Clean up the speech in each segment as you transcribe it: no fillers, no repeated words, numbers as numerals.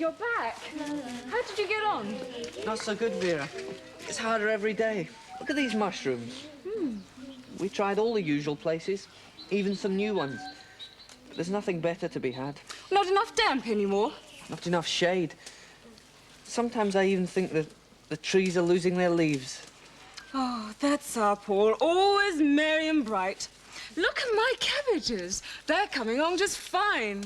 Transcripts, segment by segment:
you're back. How did you get on? Not so good, Vera. It's harder every day. Look at these mushrooms. We tried all the usual places, even some new ones. But there's nothing better to be had. Not enough damp anymore? Not enough shade. Sometimes I even think that the trees are losing their leaves. Oh, that's our Paul. Always merry and bright. Look at my cabbages. They're coming along just fine.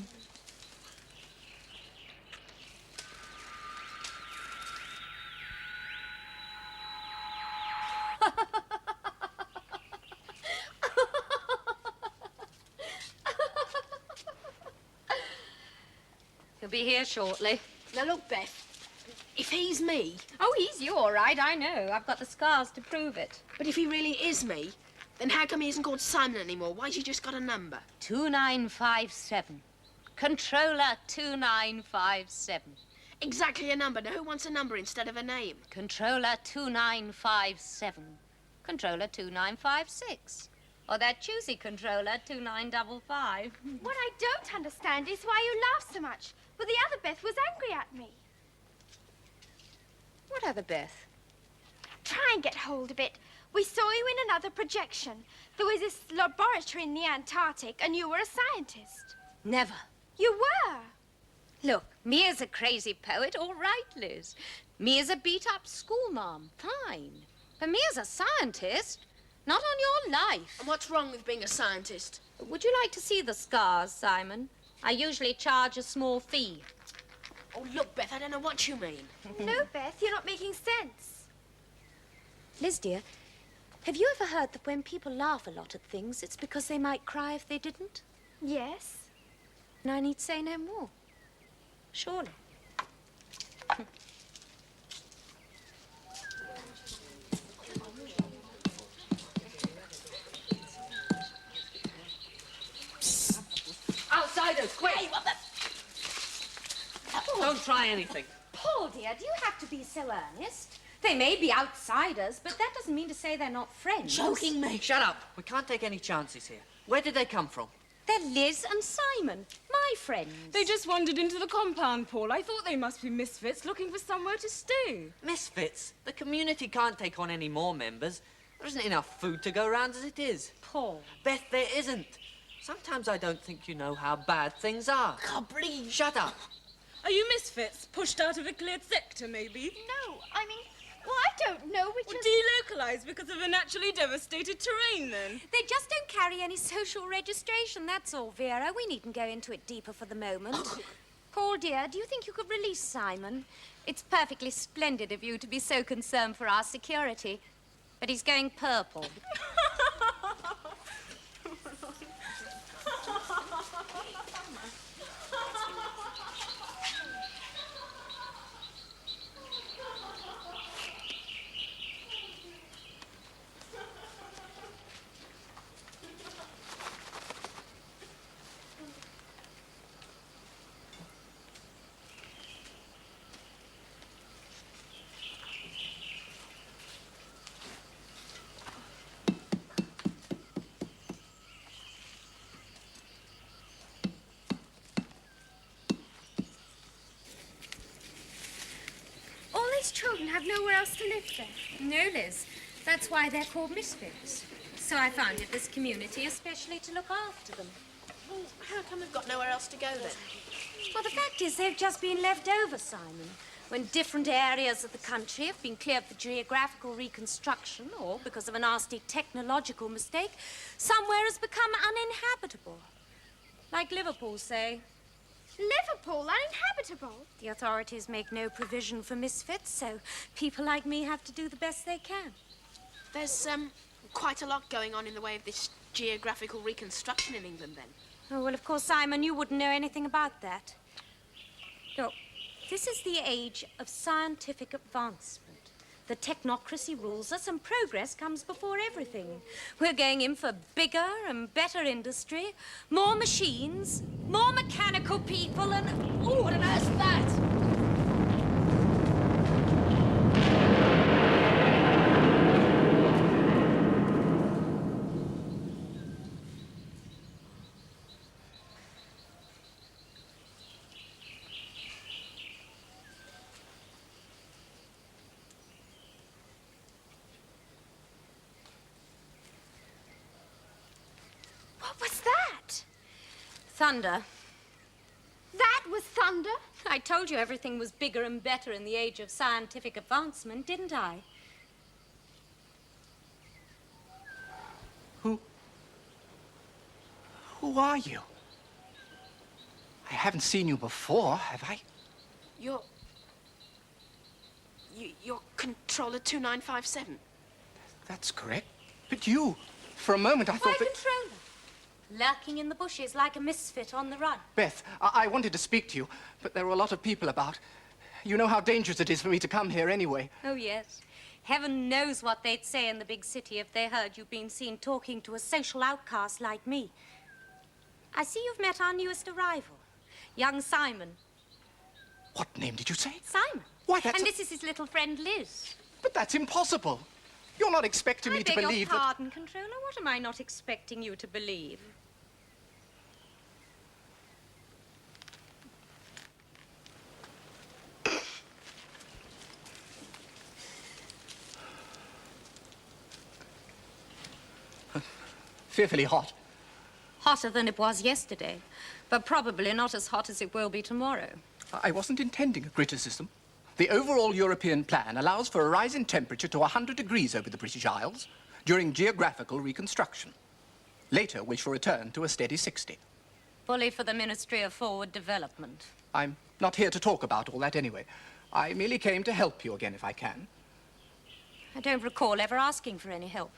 He'll be here shortly. Now look, Beth, if he's me... Oh, he's you, all right, I know. I've got the scars to prove it. But if he really is me, then how come he isn't called Simon anymore? Why's he just got a number? 2957. Controller 2957. Exactly a number. Now who wants a number instead of a name? Controller 2957. Controller 2956. Or that choosy controller 2955. What I don't understand is why you laugh so much. Well, the other Beth was angry at me. What other Beth? Try and get hold of it. We saw you in another projection. There was this laboratory in the Antarctic, and you were a scientist. Never. You were. Look, me as a crazy poet, all right, Liz. Me as a beat-up schoolmarm, fine. But me as a scientist, not on your life. And what's wrong with being a scientist? Would you like to see the scars, Simon? I usually charge a small fee. Oh, look, Beth, I don't know what you mean. No, Beth, you're not making sense. Liz, dear, have you ever heard that when people laugh a lot at things, it's because they might cry if they didn't? Yes. And I need say no more. Surely. Outsiders, quick! Hey, what the... Don't try anything. Paul, dear, do you have to be so earnest? They may be outsiders, but that doesn't mean to say they're not friends. Joking me. Shut up. We can't take any chances here. Where did they come from? They're Liz and Simon, my friends. They just wandered into the compound, Paul. I thought they must be misfits looking for somewhere to stay. Misfits? The community can't take on any more members. There isn't enough food to go around as it is. Paul. Beth, there isn't. Sometimes I don't think you know how bad things are. God, please. Shut up. Are you misfits? Pushed out of a cleared sector, maybe? No, I mean, well, I don't know. We Or just... delocalized because of a naturally devastated terrain, then? They just don't carry any social registration, that's all, Vera. We needn't go into it deeper for the moment. Paul, dear, do you think you could release Simon? It's perfectly splendid of you to be so concerned for our security. But he's going purple. These children have nowhere else to live then. No, Liz. That's why they're called misfits. So I founded this community especially to look after them. Well, how come they've got nowhere else to go, then? Well, the fact is they've just been left over, Simon. When different areas of the country have been cleared for geographical reconstruction or because of a nasty technological mistake, somewhere has become uninhabitable. Like Liverpool, say. Liverpool, uninhabitable? The authorities make no provision for misfits, so people like me have to do the best they can. There's, quite a lot going on in the way of this geographical reconstruction in England, then. Oh, well, of course, Simon, you wouldn't know anything about that. Look, this is the age of scientific advancement. The technocracy rules us and progress comes before everything. We're going in for bigger and better industry, more machines, more mechanical people and... Oh, what on earth's that? Thunder. That was thunder. I told you everything was bigger and better in the age of scientific advancement, didn't I? Who are you? I haven't seen you before, have I? You're Controller 2957. That's correct. But you, for a moment I Why, thought that... Controller? Lurking in the bushes like a misfit on the run. Beth, I wanted to speak to you, but there were a lot of people about. You know how dangerous it is for me to come here anyway. Oh, yes. Heaven knows what they'd say in the big city if they heard you've been seen talking to a social outcast like me. I see you've met our newest arrival, young Simon. What name did you say? Simon. Why, that's... And this is his little friend, Liz. But that's impossible. You're not expecting me to believe I beg your that... pardon, Controller. What am I not expecting you to believe? Fearfully hot. Hotter than it was yesterday, but probably not as hot as it will be tomorrow. I wasn't intending a criticism. The overall European plan allows for a rise in temperature to 100 degrees over the British Isles during geographical reconstruction. Later, we shall return to a steady 60. Bully for the Ministry of Forward Development. I'm not here to talk about all that anyway. I merely came to help you again if I can. I don't recall ever asking for any help.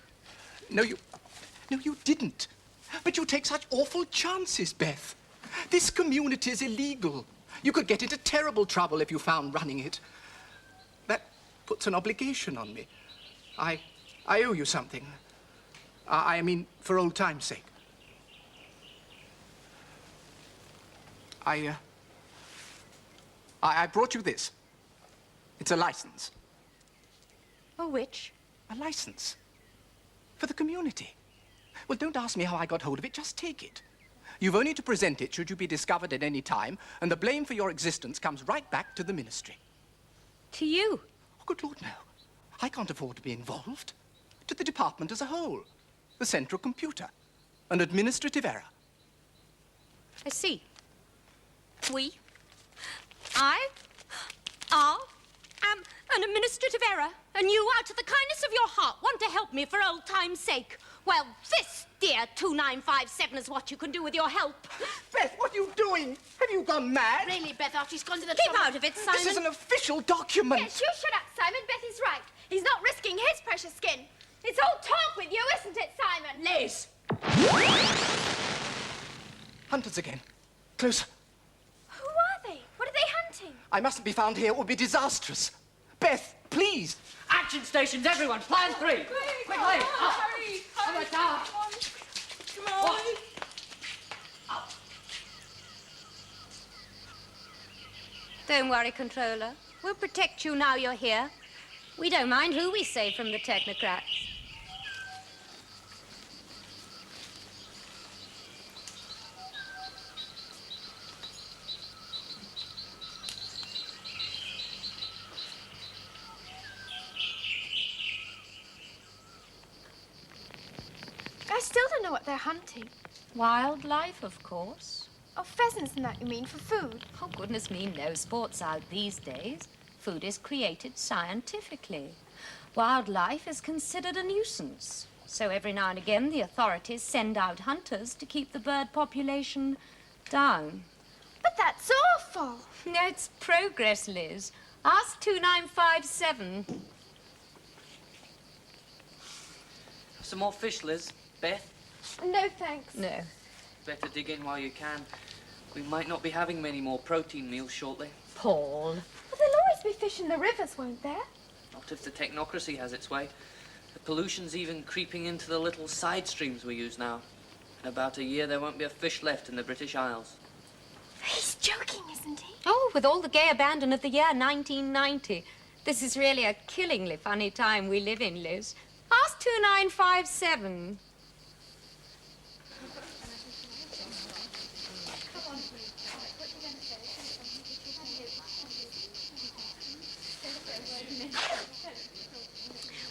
No, you didn't. But you take such awful chances, Beth. This community is illegal. You could get into terrible trouble if you found running it. That puts an obligation on me. I owe you something. I mean, for old time's sake. I brought you this. It's a license. A which? A license. For the community. Well, don't ask me how I got hold of it. Just take it. You've only to present it should you be discovered at any time, and the blame for your existence comes right back to the ministry. To you? Oh, good Lord, no. I can't afford to be involved. To the department as a whole. The central computer. An administrative error. I see. I am an administrative error, and you, out of the kindness of your heart, want to help me for old time's sake. Well, this, dear 2957, is what you can do with your help. Beth, what are you doing? Have you gone mad? Really, Beth, after he's gone to the Keep trouble... out of it, Simon. This is an official document. Yes, you shut up, Simon. Bethy's right. He's not risking his precious skin. It's all talk with you, isn't it, Simon? Liz! Hunters again. Closer. Who are they? What are they hunting? I mustn't be found here. It would be disastrous. Beth, please. Action stations, everyone. Plan 3. Quickly. Up. On the top. Come on. Don't worry, Controller. We'll protect you now you're here. We don't mind who we save from the technocrats. I still don't know what they're hunting. Wildlife, of course. Oh, pheasants and that, you mean, for food? Oh, goodness me, no sports out these days. Food is created scientifically. Wildlife is considered a nuisance. So every now and again, the authorities send out hunters to keep the bird population down. But that's awful. No, it's progress, Liz. Ask 2957. Some more fish, Liz. Beth, No, thanks. No. better dig in while you can. We might not be having many more protein meals shortly. Paul. Well, there'll always be fish in the rivers, won't there? Not if the technocracy has its way. The pollution's even creeping into the little side streams we use now. In about a year, there won't be a fish left in the British Isles. He's joking, isn't he? Oh, with all the gay abandon of the year 1990. This is really a killingly funny time we live in, Liz. Ask 2957.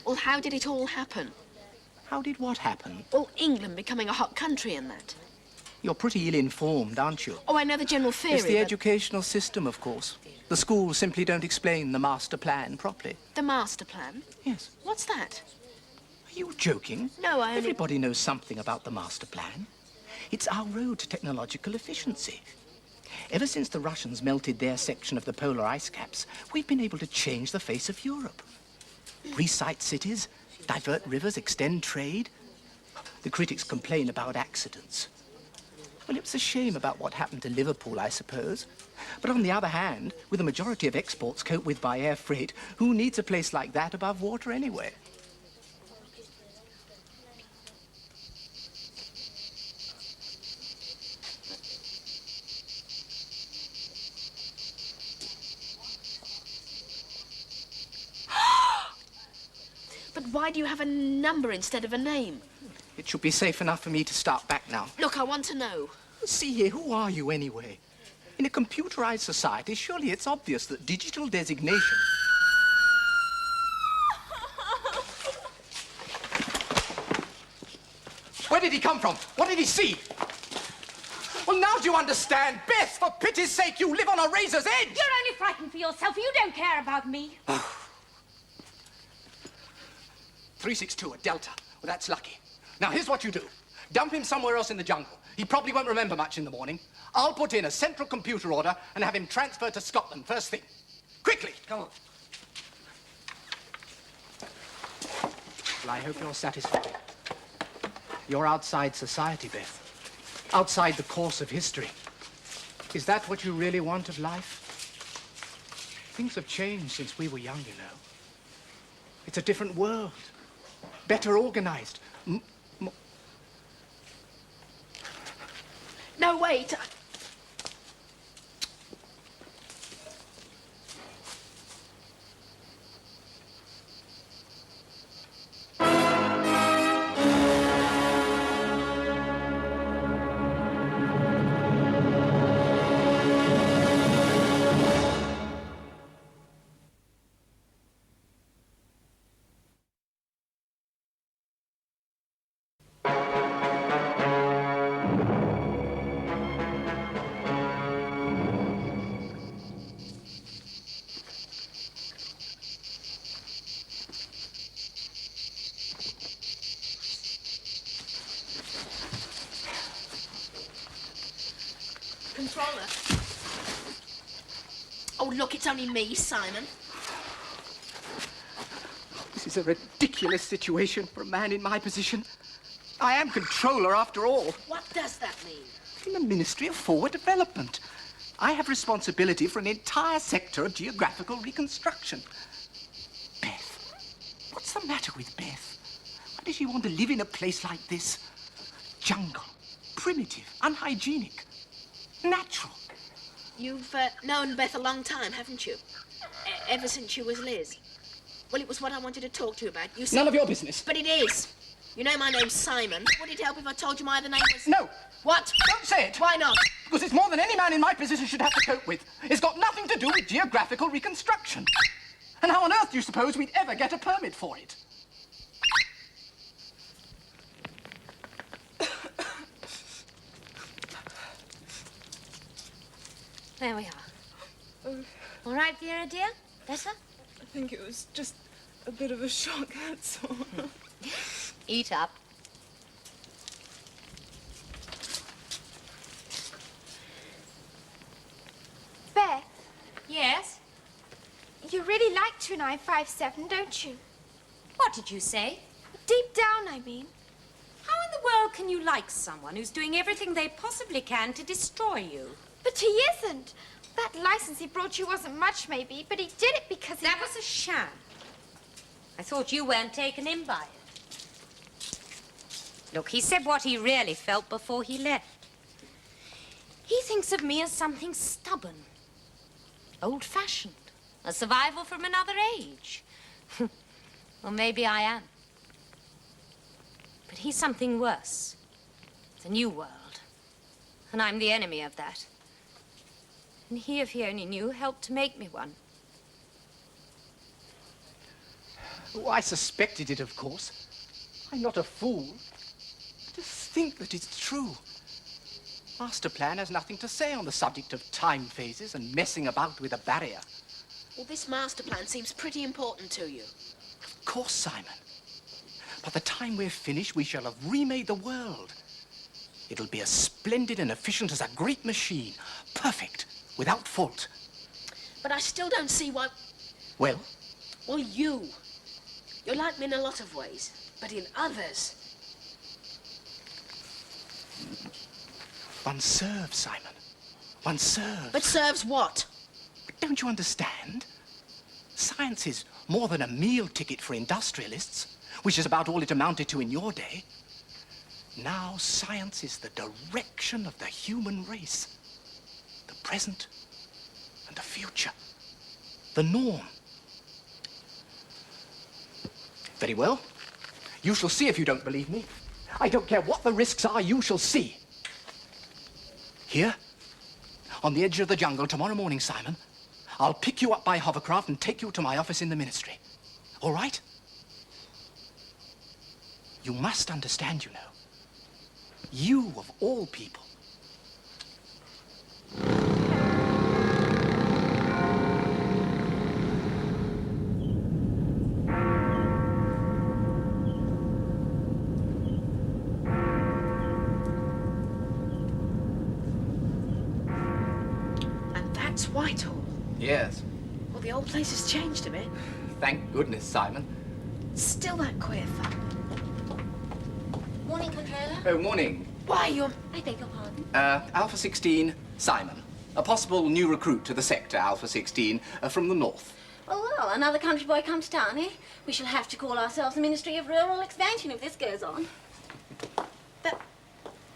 Well, how did it all happen? How did what happen? Well, England becoming a hot country and that. You're pretty ill-informed, aren't you? Oh, I know the general theory. It's the but educational system, of course. The schools simply don't explain the master plan properly. the master plan? Yes. What's that? Are you joking? No, I only... Everybody knows something about the master plan. It's our road to technological efficiency. Ever since the Russians melted their section of the polar ice caps, we've been able to change the face of Europe. Resite cities, divert rivers, extend trade. The critics complain about accidents. Well, it was a shame about what happened to Liverpool, I suppose. But on the other hand, with a majority of exports coped with by air freight, who needs a place like that above water anyway? But why do you have a number instead of a name? It should be safe enough for me to start back now. Look, I want to know. See here, who are you anyway? In a computerized society, surely it's obvious that digital designation... Where did he come from? What did he see? Well, now do you understand? Beth, for pity's sake, you live on a razor's edge! You're only frightened for yourself. You don't care about me. 362 at Delta. Well, that's lucky. Now, here's what you do. Dump him somewhere else in the jungle. He probably won't remember much in the morning. I'll put in a central computer order and have him transferred to Scotland first thing. Quickly, come on. Well, I hope you're satisfied. You're outside society, Beth. Outside the course of history. Is that what you really want of life? Things have changed since we were young, you know. It's a different world. Better organized. No, wait. Controller. Oh, look, it's only me, Simon. This is a ridiculous situation for a man in my position. I am controller, after all. What does that mean? In the Ministry of Forward Development. I have responsibility for an entire sector of geographical reconstruction. Beth. What's the matter with Beth? Why does she want to live in a place like this? Jungle. Primitive. Unhygienic. Natural. You've known Beth a long time, haven't you? Ever since you was Liz. Well, it was what I wanted to talk to you about. You said... None of your business. But it is. You know my name's Simon. Would it help if I told you my other name was... No. What? Don't say it. Why not? Because it's more than any man in my position should have to cope with. It's got nothing to do with geographical reconstruction. And how on earth do you suppose we'd ever get a permit for it? There we are. All right, Vera, dear? Better? I think it was just a bit of a shock, that's all. Eat up. Beth, Yes? you really like 2957, don't you? What did you say? Deep down, I mean. How in the world can you like someone who's doing everything they possibly can to destroy you? But he isn't. That license he brought you wasn't much, maybe, but he did it because he... That was a sham. I thought you weren't taken in by it. Look, he said what he really felt before he left. He thinks of me as something stubborn, old-fashioned, a survival from another age. Well, maybe I am. But he's something worse. The New World. And I'm the enemy of that. And he, if he only knew, helped to make me one. Oh, I suspected it, of course. I'm not a fool. Just think that it's true. master plan has nothing to say on the subject of time phases and messing about with a barrier. Well, this master plan seems pretty important to you. Of course, Simon. By the time we're finished, we shall have remade the world. It'll be as splendid and efficient as a great machine. Perfect, without fault. But I still don't see why... Well? Well, you. You're like me in a lot of ways, but in others... One serves, Simon. One serves. But serves what? But don't you understand? Science is more than a meal ticket for industrialists, which is about all it amounted to in your day. Now science is the direction of the human race. The present and the future. The norm. Very well. You shall see if you don't believe me. I don't care what the risks are, you shall see. Here, on the edge of the jungle tomorrow morning, Simon, I'll pick you up by hovercraft and take you to my office in the ministry. All right? You must understand, you know. You, of all people. And that's Whitehall. Yes. Well, the old place has changed a bit. Thank goodness, Simon. Still that queer thump. Morning, Controller. Oh, morning. Why, you're... I beg your pardon. Alpha 16, Simon. A possible new recruit to the sector, Alpha 16, from the north. Oh, well, another country boy come to town, eh? We shall have to call ourselves the Ministry of Rural Expansion if this goes on.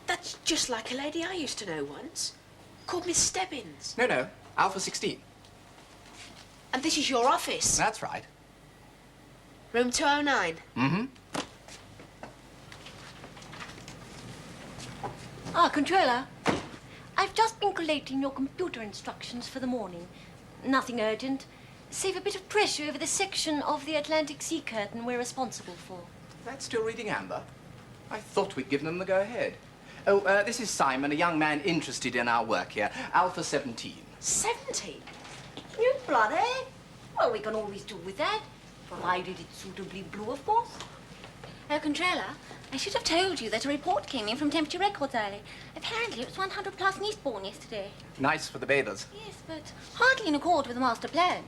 That's just like a lady I used to know once. Called Miss Stebbins. No, Alpha 16. And this is your office? That's right. Room 209? Mm-hmm. Ah, Controller. I've just been collating your computer instructions for the morning. Nothing urgent. Save a bit of pressure over the section of the Atlantic Sea curtain we're responsible for. That's still reading amber. I thought we'd given them the go-ahead. Oh, this is Simon, a young man interested in our work here. Alpha 17. 70? You bloody? Well, we can always do with that. Provided it's suitably blue, of course. Oh, Controller, I should have told you that a report came in from temperature records early. Apparently it was 100 plus in Eastbourne yesterday. Nice for the bathers. Yes, but hardly in accord with the master plan.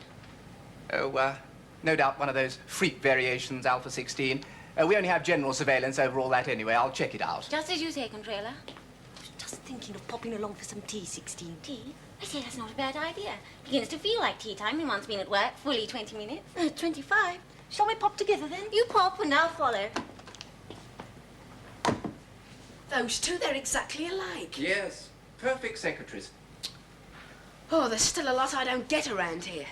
Oh, no doubt one of those freak variations, Alpha 16. We only have general surveillance over all that anyway. I'll check it out. Just as you say, Controller. I was just thinking of popping along for some tea, 16. Tea? I say that's not a bad idea. Begins to feel like tea time when one's been at work fully 20 minutes. 25. Shall we pop together then? You pop and I'll follow. Those two, they're exactly alike. Yes, perfect secretaries. Oh, there's still a lot I don't get around here.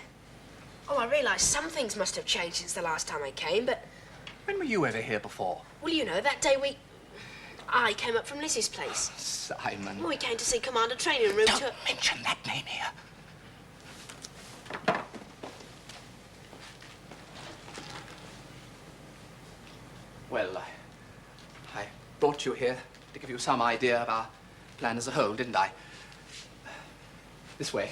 Oh, I realise some things must have changed since the last time I came, but... When were you ever here before? Well, you know, that day I came up from Lizzie's place. Simon. We came to see Commander Training Room Don't 2... mention that name here. Well, I brought you here to give you some idea of our plan as a whole, didn't I? This way.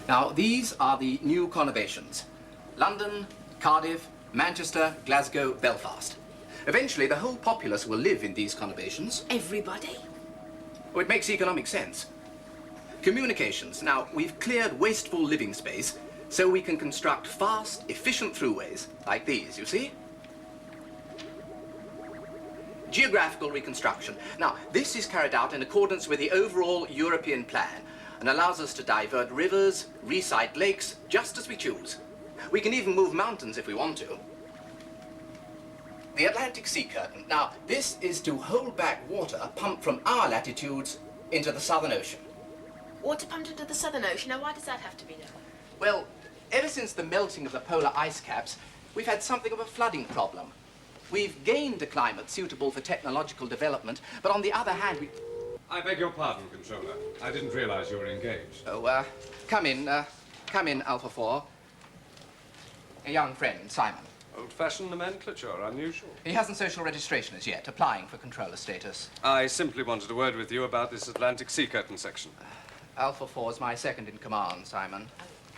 Now, these are the new conurbations. London, Cardiff, Manchester, Glasgow, Belfast. Eventually, the whole populace will live in these conurbations. Everybody? Oh, it makes economic sense. Communications. Now, we've cleared wasteful living space so we can construct fast, efficient throughways, like these, you see? Geographical reconstruction. Now, this is carried out in accordance with the overall European plan and allows us to divert rivers, resite lakes, just as we choose. We can even move mountains if we want to. The Atlantic Sea curtain. Now, this is to hold back water pumped from our latitudes into the Southern Ocean. Water pumped into the Southern Ocean. Now, why does that have to be done? Well, ever since the melting of the polar ice caps, we've had something of a flooding problem. We've gained a climate suitable for technological development, but on the other hand, we... I beg your pardon, Controller. I didn't realize you were engaged. Oh, come in, Alpha 4. A young friend, Simon. Old-fashioned nomenclature, unusual. He hasn't social registration as yet, applying for controller status. I simply wanted a word with you about this Atlantic Sea Curtain section. Alpha 4 is my second in command, Simon.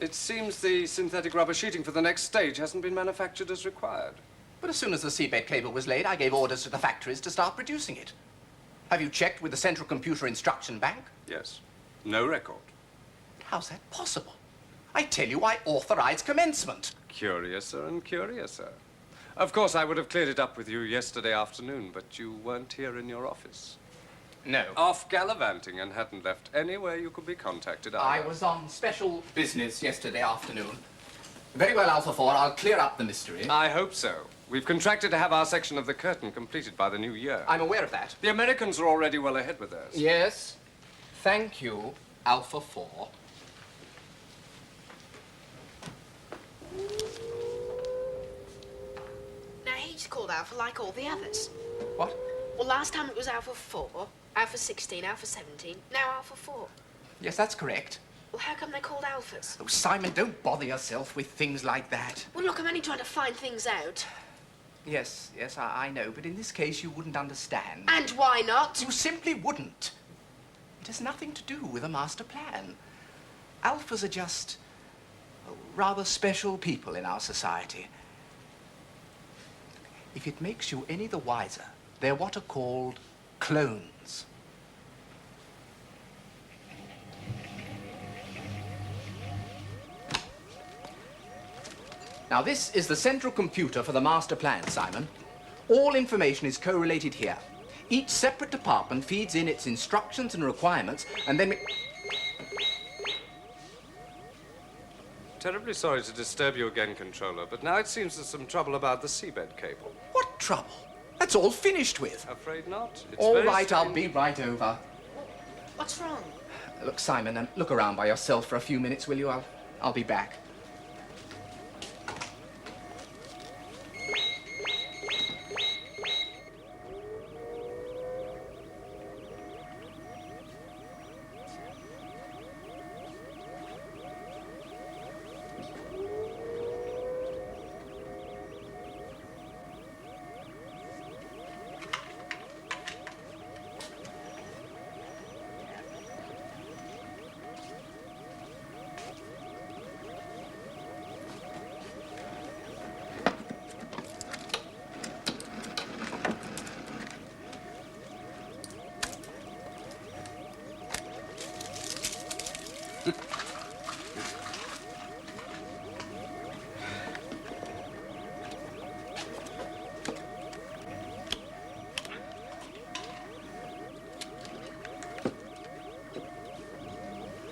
It seems the synthetic rubber sheeting for the next stage hasn't been manufactured as required. But as soon as the seabed cable was laid, I gave orders to the factories to start producing it. Have you checked with the Central Computer Instruction Bank? Yes. No record. How's that possible? I tell you, I authorize commencement. Curiouser and curiouser. Of course, I would have cleared it up with you yesterday afternoon, but you weren't here in your office. No. Off gallivanting and hadn't left anywhere you could be contacted either. I was on special business yesterday afternoon. Very well, Alpha 4, I'll clear up the mystery. I hope so. We've contracted to have our section of the curtain completed by the new year. I'm aware of that. The Americans are already well ahead with theirs. Yes. Thank you, Alpha 4. Now, he's called Alpha like all the others. What? Well, last time it was Alpha 4, Alpha 16, Alpha 17, now Alpha 4. Yes, that's correct. Well, how come they're called Alphas? Oh, Simon, don't bother yourself with things like that. Well, look, I'm only trying to find things out. Yes, I know, but in this case you wouldn't understand. And why not? You simply wouldn't. It has nothing to do with a master plan. Alphas are just rather special people in our society. If it makes you any the wiser, they're what are called clones. Now, this is the central computer for the master plan, Simon. All information is correlated here. Each separate department feeds in its instructions and requirements, and then Terribly sorry to disturb you again, Controller, but now it seems there's some trouble about the seabed cable. What trouble? That's all finished with. Afraid not. It's All very right, I'll strange. be right over. What's wrong? Look, Simon, look around by yourself for a few minutes, will you? I'll be back.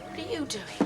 What are you doing?